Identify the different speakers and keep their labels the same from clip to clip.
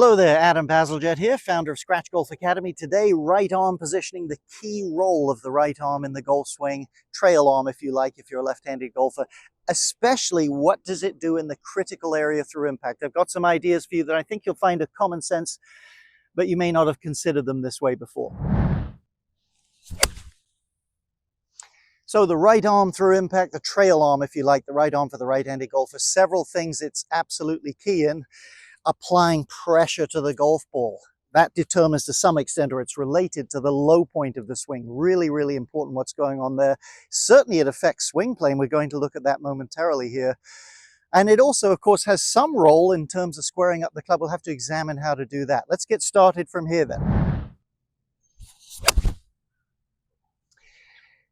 Speaker 1: Hello there, Adam Bazalgette here, founder of SW Golf Academy. Today, right arm positioning, the key role of the right arm in the golf swing, trail arm if you like, if you're a left-handed golfer. Especially, what does it do in the critical area through impact? I've got some ideas for you that I think you'll find a common sense, but you may not have considered them this way before. So the right arm through impact, the trail arm if you like, the right arm for the right-handed golfer, several things it's absolutely key in. Applying pressure to the golf ball. That determines to some extent, or it's related to the low point of the swing. Really, really important what's going on there. Certainly it affects swing plane. We're going to look at that momentarily here. And it also, of course, has some role in terms of squaring up the club. We'll have to examine how to do that. Let's get started from here then.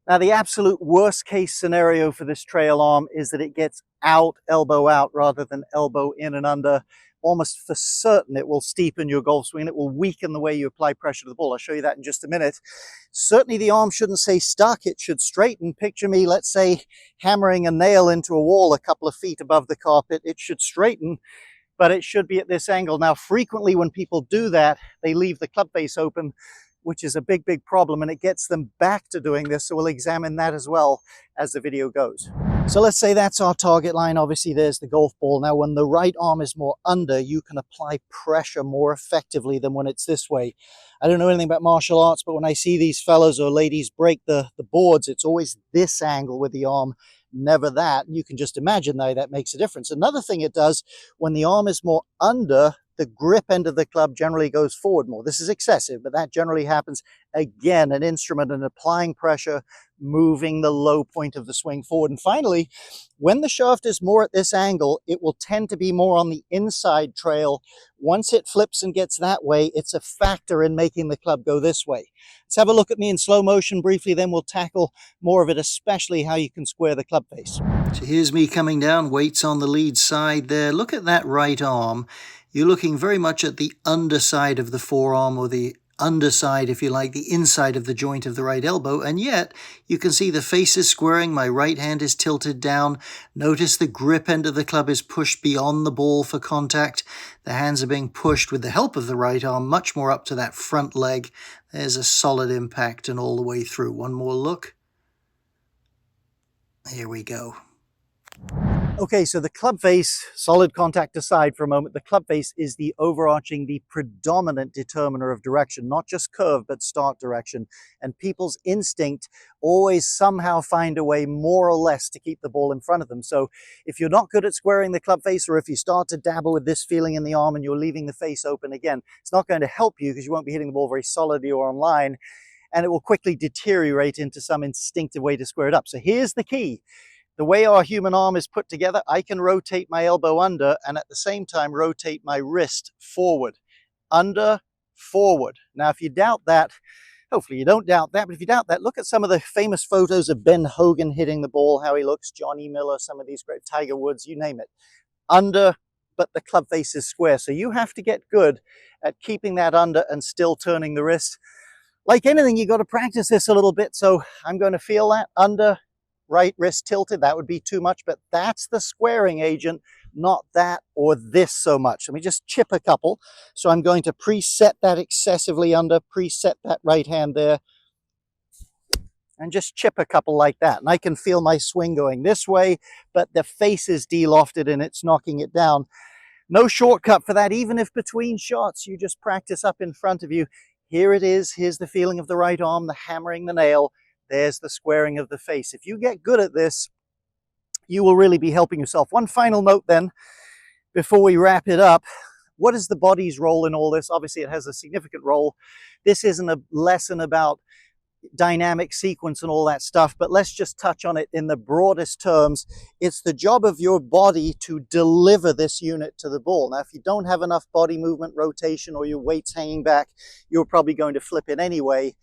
Speaker 1: Now, the absolute worst case scenario for this trail arm is that it gets out, elbow out, rather than elbow in and under. Almost for certain it will steepen your golf swing. It will weaken the way you apply pressure to the ball. I'll show you that in just a minute. Certainly the arm shouldn't stay stuck. It should straighten. Picture me, let's say, hammering a nail into a wall a couple of feet above the carpet. It should straighten, but it should be at this angle. Now, frequently when people do that, they leave the club face open, which is a big, big problem, and it gets them back to doing this. So we'll examine that as well as the video goes. So let's say that's our target line. Obviously, there's the golf ball. Now, when the right arm is more under, you can apply pressure more effectively than when it's this way. I don't know anything about martial arts, but when I see these fellows or ladies break the boards, it's always this angle with the arm, never that. You can just imagine though that makes a difference. Another thing it does, when the arm is more under, the grip end of the club generally goes forward more. This is excessive, but that generally happens. Again, an instrument in applying pressure, moving the low point of the swing forward. And finally, when the shaft is more at this angle, it will tend to be more on the inside trail. Once it flips and gets that way, it's a factor in making the club go this way. Let's have a look at me in slow motion briefly, then we'll tackle more of it, especially how you can square the club face. So here's me coming down, weights on the lead side there. Look at that right arm. You're looking very much at the underside of the forearm, or the underside, if you like, the inside of the joint of the right elbow, and yet you can see the face is squaring, my right hand is tilted down. Notice the grip end of the club is pushed beyond the ball for contact. The hands are being pushed with the help of the right arm much more up to that front leg. There's a solid impact and all the way through. One more look. Here we go. Okay, so the club face, solid contact aside for a moment, the club face is the overarching, the predominant determiner of direction, not just curve, but start direction. And people's instinct always somehow find a way more or less to keep the ball in front of them. So if you're not good at squaring the club face, or if you start to dabble with this feeling in the arm and you're leaving the face open again, it's not going to help you because you won't be hitting the ball very solidly or on line, and it will quickly deteriorate into some instinctive way to square it up. So here's the key. The way our human arm is put together, I can rotate my elbow under and at the same time rotate my wrist forward. Under, forward. Now, if you doubt that, hopefully you don't doubt that, but if you doubt that, look at some of the famous photos of Ben Hogan hitting the ball, how he looks, Johnny Miller, some of these great, Tiger Woods, you name it. Under, but the club face is square. So you have to get good at keeping that under and still turning the wrist. Like anything, you got to practice this a little bit. So I'm going to feel that under, right wrist tilted. That would be too much, but that's the squaring agent, not that or this so much. Let me just chip a couple. So I'm going to preset that excessively under, preset that right hand there, and just chip a couple like that. And I can feel my swing going this way, but the face is de-lofted and it's knocking it down. No shortcut for that. Even if between shots you just practice up in front of you, here it is. Here's the feeling of the right arm, the hammering the nail. There's the squaring of the face. If you get good at this, you will really be helping yourself. One final note then, before we wrap it up. What is the body's role in all this? Obviously, it has a significant role. This isn't a lesson about dynamic sequence and all that stuff, but let's just touch on it in the broadest terms. It's the job of your body to deliver this unit to the ball. Now, if you don't have enough body movement, rotation, or your weight's hanging back, you're probably going to flip it anyway.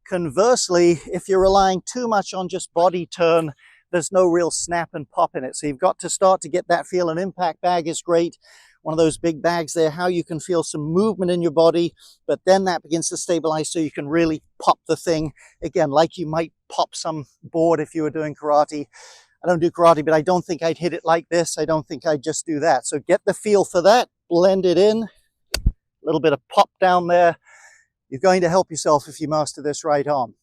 Speaker 1: Conversely, if you're relying too much on just body turn, there's no real snap and pop in it. So you've got to start to get that feel. An impact bag is great. One of those big bags there, how you can feel some movement in your body, but then that begins to stabilize so you can really pop the thing. Again, like you might pop some board if you were doing karate. I don't do karate, but I don't think I'd hit it like this. I don't think I'd just do that. So get the feel for that, blend it in, little bit of pop down there. You're going to help yourself if you master this right arm.